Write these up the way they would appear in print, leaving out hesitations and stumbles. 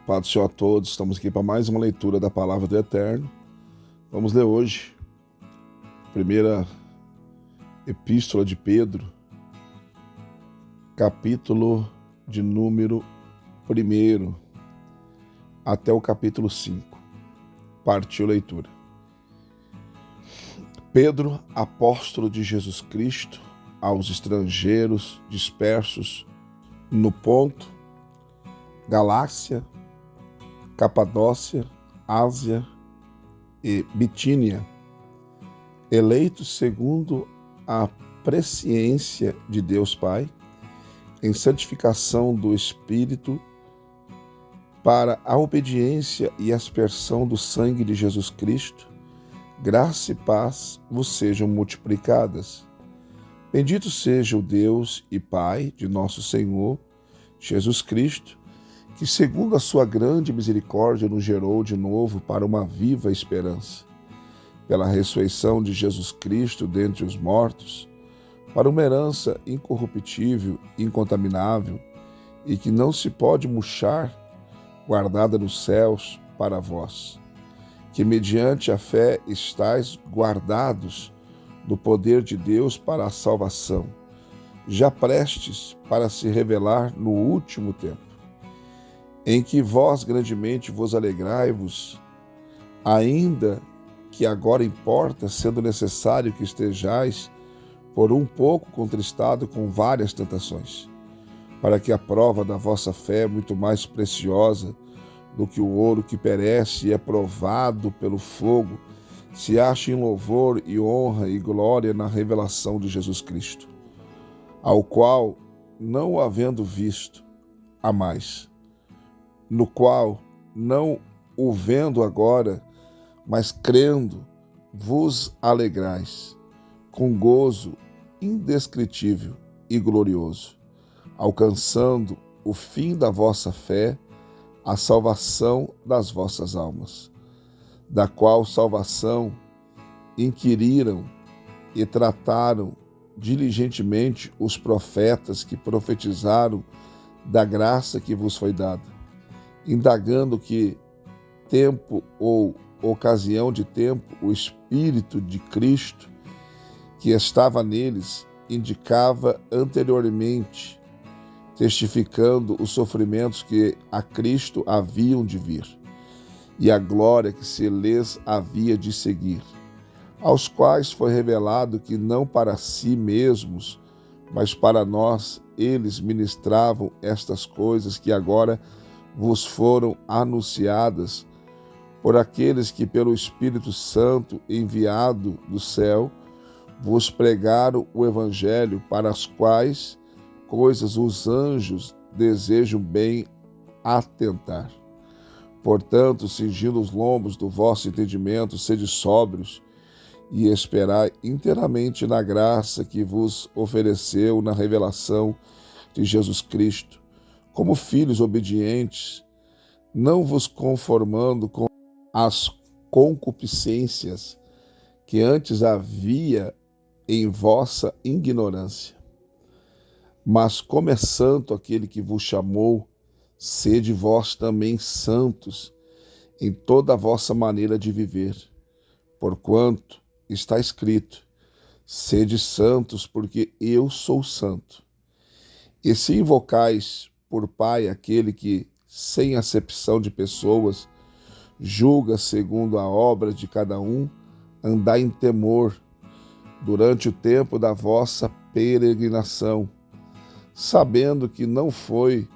Paz do Senhor a todos, estamos aqui para mais uma leitura da Palavra do Eterno. Vamos ler hoje a primeira epístola de Pedro, capítulo de número 1 até o capítulo 5. Partiu a leitura. Pedro, apóstolo de Jesus Cristo, aos estrangeiros dispersos no Ponto, Galácia, Capadócia, Ásia e Bitínia, eleitos segundo a presciência de Deus Pai, em santificação do Espírito, para a obediência e aspersão do sangue de Jesus Cristo, graça e paz vos sejam multiplicadas. Bendito seja o Deus e Pai de nosso Senhor Jesus Cristo, que segundo a sua grande misericórdia nos gerou de novo para uma viva esperança, pela ressurreição de Jesus Cristo dentre os mortos, para uma herança incorruptível, incontaminável e que não se pode murchar, guardada nos céus para vós, que mediante a fé estáis guardados do poder de Deus para a salvação, já prestes para se revelar no último tempo, em que vós grandemente vos alegrai-vos, ainda que agora importa, sendo necessário que estejais por um pouco contristado com várias tentações, para que a prova da vossa fé, muito mais preciosa do que o ouro que perece e é provado pelo fogo, se ache em louvor e honra e glória na revelação de Jesus Cristo, ao qual, não o havendo visto, amais, no qual, não o vendo agora, mas crendo, vos alegrais, com gozo indescritível e glorioso, alcançando o fim da vossa fé, a salvação das vossas almas, da qual salvação inquiriram e trataram diligentemente os profetas que profetizaram da graça que vos foi dada, indagando que tempo ou ocasião de tempo o Espírito de Cristo que estava neles indicava anteriormente, testificando os sofrimentos que a Cristo haviam de vir e a glória que se lhes havia de seguir, aos quais foi revelado que não para si mesmos, mas para nós eles ministravam estas coisas que agora vos foram anunciadas por aqueles que pelo Espírito Santo enviado do céu vos pregaram o Evangelho, para as quais coisas os anjos desejam bem atentar. Portanto, cingindo os lombos do vosso entendimento, sede sóbrios e esperai inteiramente na graça que vos ofereceu na revelação de Jesus Cristo, como filhos obedientes, não vos conformando com as concupiscências que antes havia em vossa ignorância. Mas como é santo aquele que vos chamou, sede vós também santos em toda a vossa maneira de viver, porquanto está escrito: sede santos, porque eu sou santo. E se invocais por Pai aquele que, sem acepção de pessoas, julga segundo a obra de cada um, andai em temor durante o tempo da vossa peregrinação, sabendo que não foi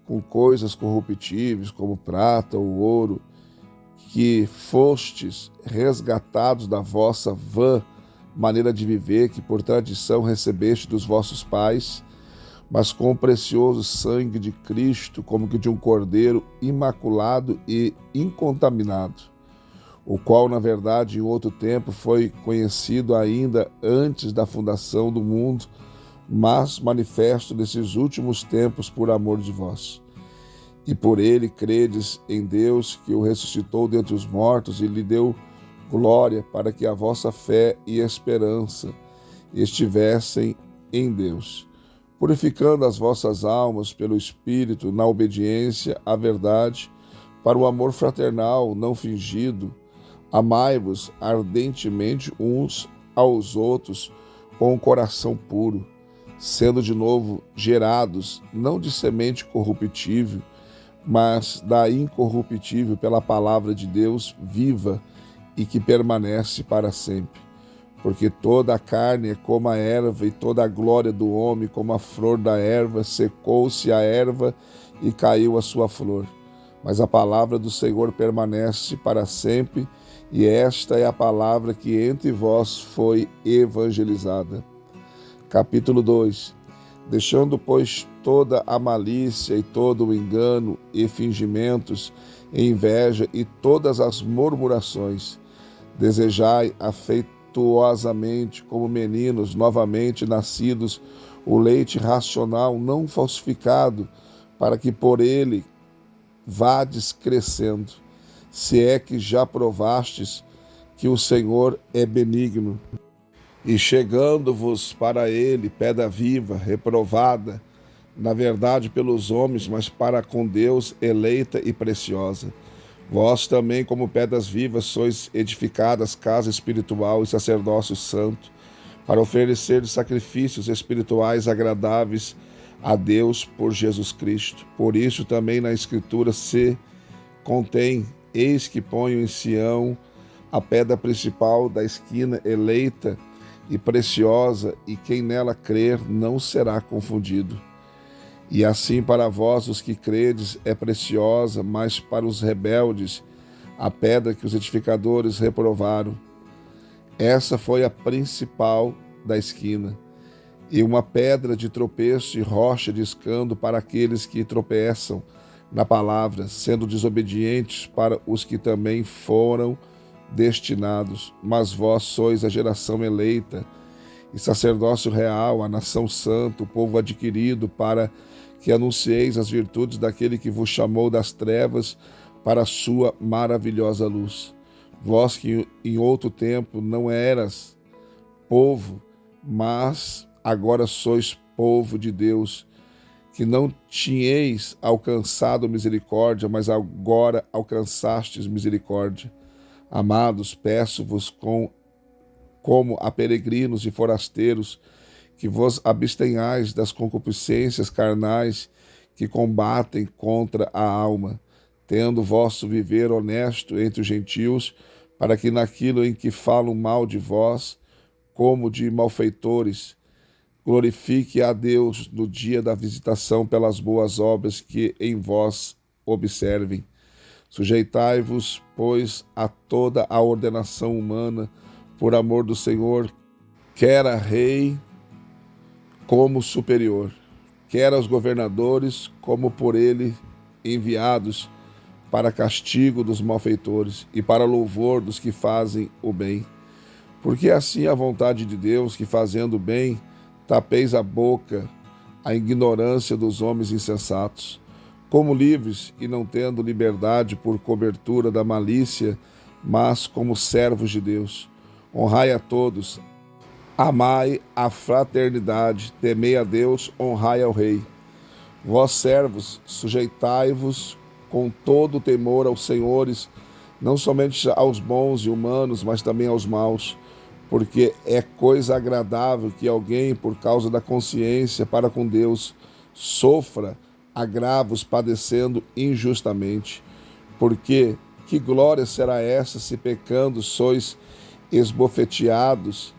com coisas corruptíveis como prata ou ouro, que fostes resgatados da vossa vã maneira de viver que por tradição recebeste dos vossos pais, mas com o precioso sangue de Cristo, como que de um cordeiro imaculado e incontaminado, o qual, na verdade, em outro tempo foi conhecido ainda antes da fundação do mundo, mas manifesto nesses últimos tempos por amor de vós. E por ele credes em Deus, que o ressuscitou dentre os mortos e lhe deu glória, para que a vossa fé e esperança estivessem em Deus, purificando as vossas almas pelo Espírito na obediência à verdade, para o amor fraternal não fingido. Amai-vos ardentemente uns aos outros com o coração puro, sendo de novo gerados, não de semente corruptível, mas da incorruptível pela palavra de Deus viva e que permanece para sempre. Porque toda a carne é como a erva, e toda a glória do homem como a flor da erva. Secou-se a erva e caiu a sua flor. Mas a palavra do Senhor permanece para sempre, e esta é a palavra que entre vós foi evangelizada. Capítulo 2. Deixando, pois, toda a malícia e todo o engano e fingimentos, e inveja e todas as murmurações, desejai afetuosamente, como meninos novamente nascidos, o leite racional não falsificado, para que por ele vades crescendo, se é que já provastes que o Senhor é benigno. E chegando-vos para ele, pedra viva, reprovada, na verdade pelos homens, mas para com Deus eleita e preciosa. Vós também, como pedras vivas, sois edificadas casa espiritual e sacerdócio santo, para oferecer sacrifícios espirituais agradáveis a Deus por Jesus Cristo. Por isso também na Escritura se contém: eis que ponho em Sião a pedra principal da esquina, eleita e preciosa, e quem nela crer não será confundido. E assim para vós, os que credes, é preciosa, mas para os rebeldes, a pedra que os edificadores reprovaram. Essa foi a principal da esquina, e uma pedra de tropeço e rocha de escândalo para aqueles que tropeçam na palavra, sendo desobedientes para os que também foram destinados. Mas vós sois a geração eleita, e sacerdócio real, a nação santa, o povo adquirido, para que anuncieis as virtudes daquele que vos chamou das trevas para a sua maravilhosa luz. Vós que em outro tempo não eras povo, mas agora sois povo de Deus, que não tinhais alcançado misericórdia, mas agora alcançastes misericórdia. Amados, peço-vos como a peregrinos e forasteiros, que vos abstenhais das concupiscências carnais que combatem contra a alma, tendo vosso viver honesto entre os gentios, para que naquilo em que falam mal de vós, como de malfeitores, glorifique a Deus no dia da visitação pelas boas obras que em vós observem. Sujeitai-vos, pois, a toda a ordenação humana, por amor do Senhor, quer a rei como superior, quer aos governadores como por ele enviados, para castigo dos malfeitores e para louvor dos que fazem o bem. Porque assim é a vontade de Deus, que fazendo o bem, tapeis a boca a ignorância dos homens insensatos, como livres e não tendo liberdade por cobertura da malícia, mas como servos de Deus. Honrai a todos, amai a fraternidade, temei a Deus, honrai ao Rei. Vós servos, sujeitai-vos com todo o temor aos senhores, não somente aos bons e humanos, mas também aos maus, porque é coisa agradável que alguém, por causa da consciência para com Deus, sofra agravos padecendo injustamente. Porque que glória será essa se pecando sois esbofeteados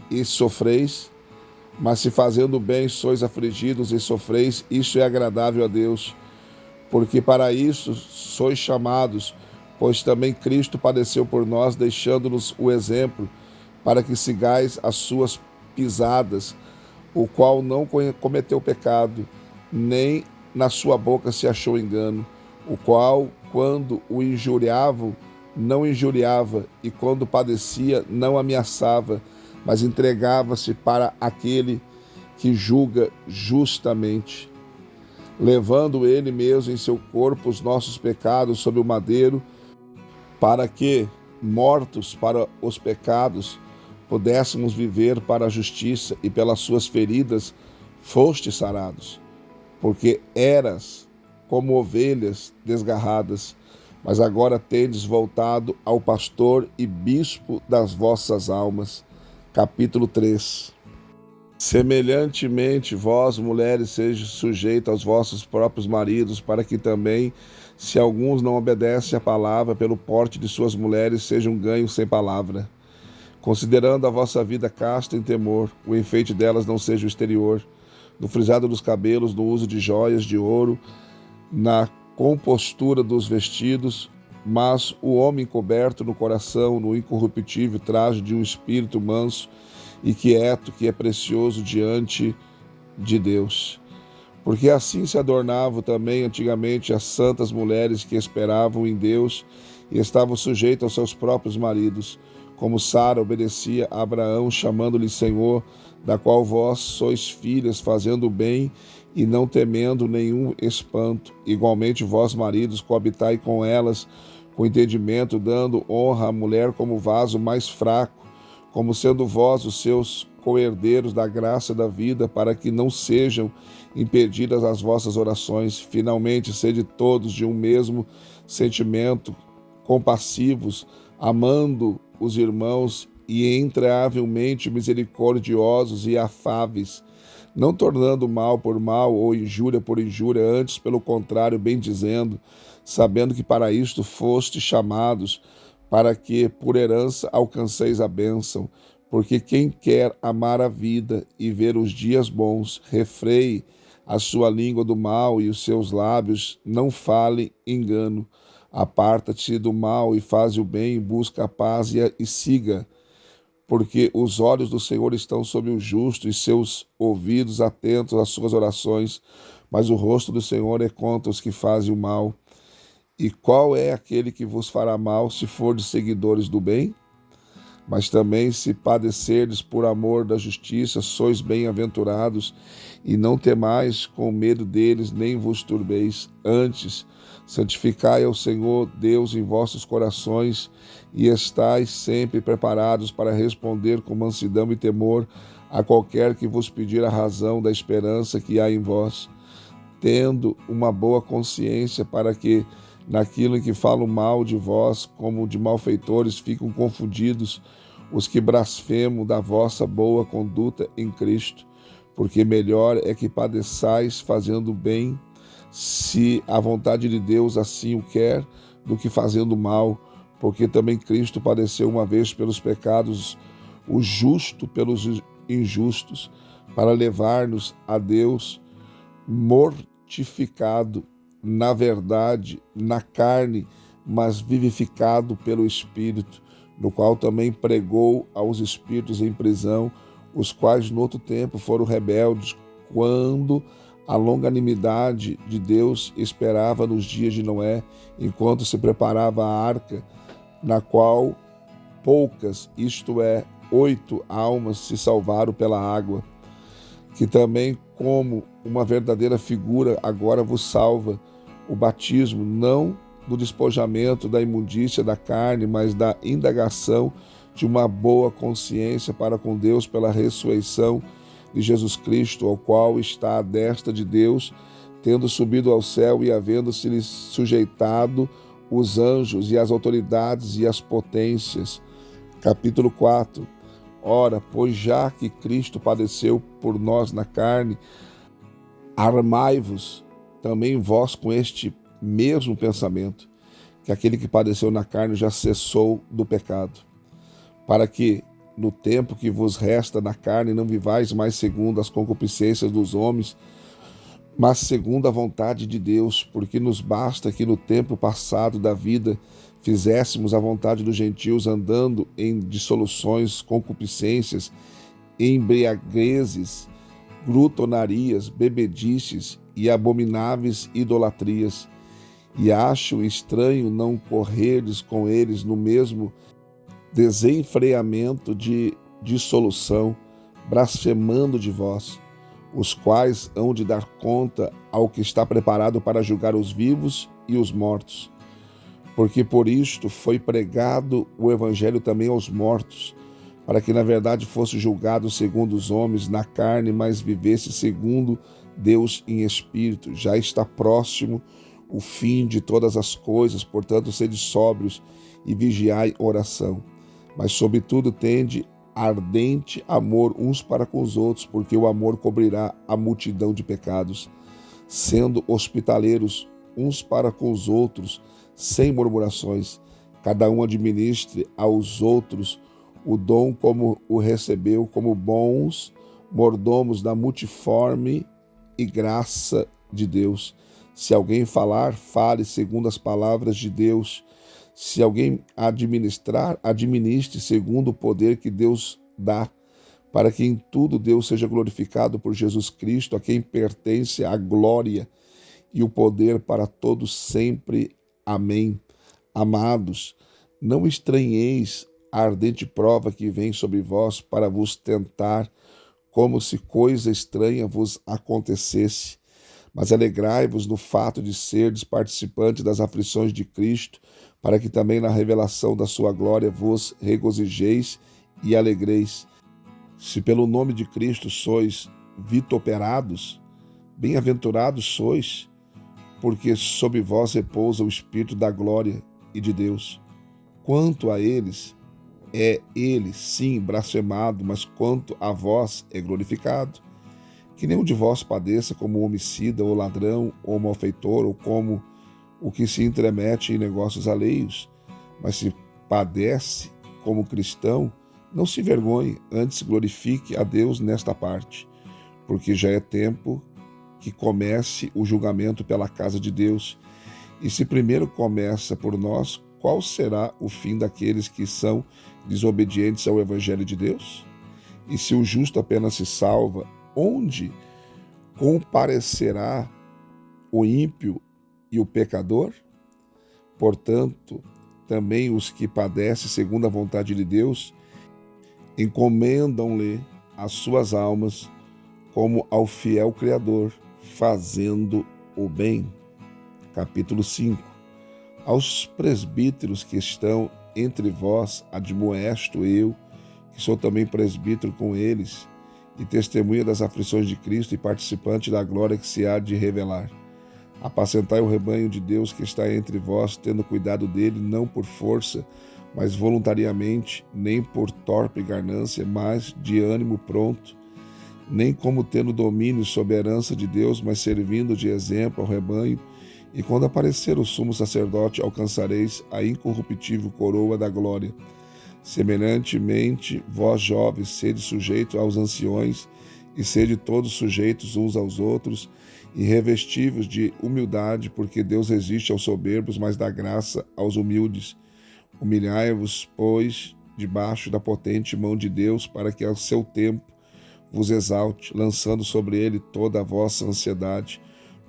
e sofreis? Mas se fazendo bem sois afligidos e sofreis, isso é agradável a Deus. Porque para isso sois chamados, pois também Cristo padeceu por nós, deixando-nos o exemplo, para que sigais as suas pisadas, o qual não cometeu pecado, nem na sua boca se achou engano, o qual, quando o injuriavam, não injuriava, e quando padecia, não ameaçava, mas entregava-se para aquele que julga justamente, levando ele mesmo em seu corpo os nossos pecados sobre o madeiro, para que, mortos para os pecados, pudéssemos viver para a justiça, e pelas suas feridas fostes sarados. Porque eras como ovelhas desgarradas, mas agora tendes voltado ao pastor e bispo das vossas almas. Capítulo 3. Semelhantemente, vós, mulheres, sejam sujeitos aos vossos próprios maridos, para que também, se alguns não obedecem à palavra, pelo porte de suas mulheres, sejam ganhos sem palavra. Considerando a vossa vida casta em temor, o enfeite delas não seja o exterior, no frisado dos cabelos, no uso de joias de ouro, na compostura dos vestidos, mas o homem coberto no coração, no incorruptível traje de um espírito manso e quieto, que é precioso diante de Deus. Porque assim se adornavam também antigamente as santas mulheres que esperavam em Deus e estavam sujeitas aos seus próprios maridos, como Sara obedecia a Abraão, chamando-lhe Senhor, da qual vós sois filhas, fazendo o bem e não temendo nenhum espanto. Igualmente vós, maridos, coabitai com elas com entendimento, dando honra à mulher como vaso mais fraco, como sendo vós os seus co-herdeiros da graça da vida, para que não sejam impedidas as vossas orações. Finalmente, sede todos de um mesmo sentimento, compassivos, amando os irmãos e entravelmente misericordiosos e afáveis, não tornando mal por mal ou injúria por injúria, antes, pelo contrário, bendizendo, sabendo que para isto fostes chamados, para que por herança alcanceis a bênção. Porque quem quer amar a vida e ver os dias bons, refreie a sua língua do mal e os seus lábios não falem engano. Aparta-te do mal e faz o bem, busca a paz e siga. Porque os olhos do Senhor estão sobre o justo e seus ouvidos atentos às suas orações, mas o rosto do Senhor é contra os que fazem o mal. E qual é aquele que vos fará mal, se fordes seguidores do bem? Mas também, se padecerdes por amor da justiça, sois bem-aventurados, e não temais com medo deles, nem vos turbeis. Antes, santificai ao Senhor Deus em vossos corações, e estais sempre preparados para responder com mansidão e temor a qualquer que vos pedir a razão da esperança que há em vós, tendo uma boa consciência, para que naquilo em que falam mal de vós, como de malfeitores, ficam confundidos os que blasfemam da vossa boa conduta em Cristo. Porque melhor é que padeçais fazendo bem, se a vontade de Deus assim o quer, do que fazendo mal. Porque também Cristo padeceu uma vez pelos pecados, o justo pelos injustos, para levar-nos a Deus, mortificado na verdade, na carne, mas vivificado pelo Espírito, no qual também pregou aos espíritos em prisão, os quais no outro tempo foram rebeldes, quando a longanimidade de Deus esperava nos dias de Noé, enquanto se preparava a arca, na qual poucas, isto é, 8 almas se salvaram pela água, que também, como uma verdadeira figura, agora vos salva o batismo, não do despojamento da imundícia da carne, mas da indagação de uma boa consciência para com Deus pela ressurreição de Jesus Cristo, ao qual está à destra de Deus, tendo subido ao céu e havendo-se-lhe sujeitado os anjos e as autoridades e as potências. Capítulo 4. Ora, pois já que Cristo padeceu por nós na carne, armai-vos também vós com este mesmo pensamento, que aquele que padeceu na carne já cessou do pecado, para que, no tempo que vos resta na carne, não vivais mais segundo as concupiscências dos homens, mas segundo a vontade de Deus, porque nos basta que no tempo passado da vida fizéssemos a vontade dos gentios, andando em dissoluções, concupiscências, embriaguezes, glutonarias, bebedices e abomináveis idolatrias. E acho estranho não correrdes com eles no mesmo desenfreamento de dissolução, blasfemando de vós, os quais hão de dar conta ao que está preparado para julgar os vivos e os mortos. Porque por isto foi pregado o evangelho também aos mortos, para que na verdade fosse julgado segundo os homens na carne, mas vivesse segundo Deus em espírito. Já está próximo o fim de todas as coisas, portanto, sede sóbrios e vigiai oração. Mas, sobretudo, tende ardente amor uns para com os outros, porque o amor cobrirá a multidão de pecados, sendo hospitaleiros uns para com os outros, sem murmurações. Cada um administre aos outros o dom como o recebeu, como bons mordomos da multiforme e graça de Deus. Se alguém falar, fale segundo as palavras de Deus. Se alguém administrar, administre segundo o poder que Deus dá, para que em tudo Deus seja glorificado por Jesus Cristo, a quem pertence a glória e o poder para todos sempre. Amém. Amados, não estranheis a ardente prova que vem sobre vós para vos tentar, como se coisa estranha vos acontecesse. Mas alegrai-vos no fato de serdes participantes das aflições de Cristo, para que também na revelação da sua glória vos regozijeis e alegreis. Se pelo nome de Cristo sois vituperados, bem-aventurados sois, porque sobre vós repousa o Espírito da glória e de Deus. Quanto a eles, é ele, sim, blasfemado, mas quanto a vós é glorificado. Que nenhum de vós padeça como homicida, ou ladrão, ou malfeitor, ou como o que se intromete em negócios alheios. Mas se padece como cristão, não se envergonhe, antes glorifique a Deus nesta parte, porque já é tempo que comece o julgamento pela casa de Deus. E se primeiro começa por nós, qual será o fim daqueles que são desobedientes ao Evangelho de Deus? E se o justo apenas se salva, onde comparecerá o ímpio e o pecador? Portanto, também os que padecem segundo a vontade de Deus encomendam-lhe as suas almas como ao fiel Criador, fazendo o bem. Capítulo 5. Aos presbíteros que estão entre vós, admoesto eu, que sou também presbítero com eles, e testemunha das aflições de Cristo e participante da glória que se há de revelar. Apacentai o rebanho de Deus que está entre vós, tendo cuidado dele, não por força, mas voluntariamente, nem por torpe ganância, mas de ânimo pronto, nem como tendo domínio sobre a herança de Deus, mas servindo de exemplo ao rebanho. E quando aparecer o sumo sacerdote, alcançareis a incorruptível coroa da glória. Semelhantemente, vós jovens, sede sujeitos aos anciões, e sede todos sujeitos uns aos outros, e revestivos de humildade, porque Deus resiste aos soberbos, mas dá graça aos humildes. Humilhai-vos, pois, debaixo da potente mão de Deus, para que ao seu tempo vos exalte, lançando sobre ele toda a vossa ansiedade,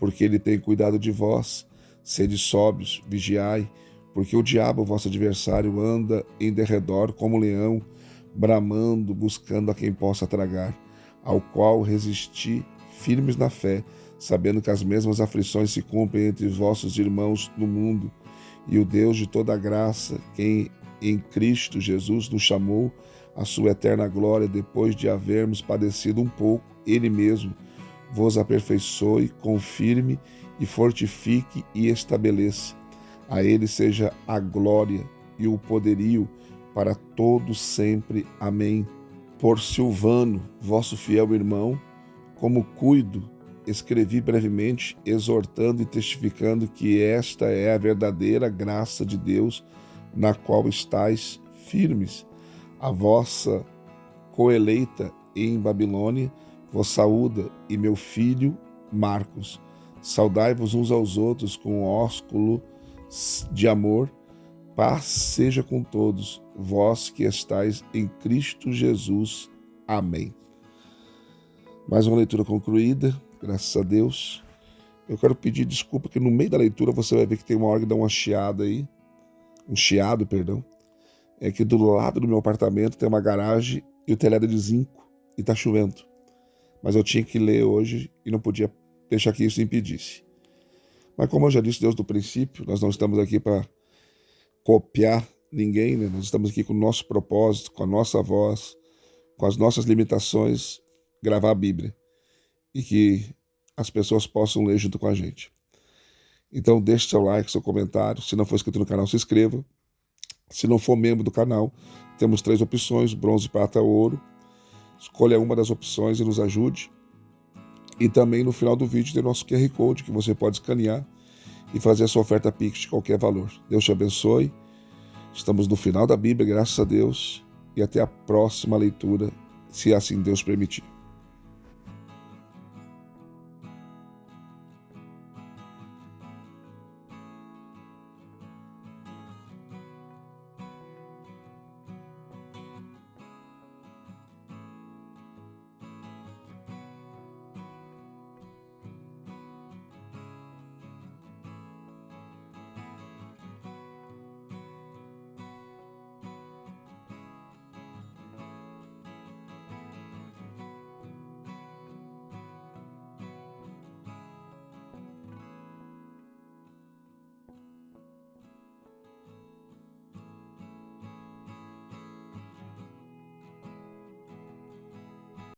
porque ele tem cuidado de vós. Sede sóbrios, vigiai, porque o diabo, vosso adversário, anda em derredor como leão, bramando, buscando a quem possa tragar, ao qual resisti firmes na fé, sabendo que as mesmas aflições se cumprem entre vossos irmãos no mundo. E o Deus de toda graça, quem em Cristo Jesus nos chamou à sua eterna glória, depois de havermos padecido um pouco, ele mesmo vos aperfeiçoe, confirme e fortifique e estabeleça. A ele seja a glória e o poderio para todos sempre. Amém. Por Silvano, vosso fiel irmão, como cuido, escrevi brevemente, exortando e testificando que esta é a verdadeira graça de Deus, na qual estáis firmes. A vossa coeleita em Babilônia vos saúda, e meu filho Marcos. Saudai-vos uns aos outros com ósculo de amor. Paz seja com todos, vós que estáis em Cristo Jesus. Amém. Mais uma leitura concluída, graças a Deus. Eu quero pedir desculpa que no meio da leitura você vai ver que tem uma hora que dá uma chiada aí. Um chiado, perdão. É que do lado do meu apartamento tem uma garagem e o telhado é de zinco e tá chovendo. Mas eu tinha que ler hoje e não podia deixar que isso impedisse. Mas como eu já disse desde o princípio, nós não estamos aqui para copiar ninguém, né? Nós estamos aqui com o nosso propósito, com a nossa voz, com as nossas limitações, gravar a Bíblia e que as pessoas possam ler junto com a gente. Então deixe seu like, seu comentário. Se não for inscrito no canal, se inscreva. Se não for membro do canal, temos 3 opções: bronze, prata ou ouro. Escolha uma das opções e nos ajude. E também no final do vídeo tem nosso QR Code que você pode escanear e fazer a sua oferta Pix de qualquer valor. Deus te abençoe. Estamos no final da Bíblia, graças a Deus. E até a próxima leitura, se assim Deus permitir.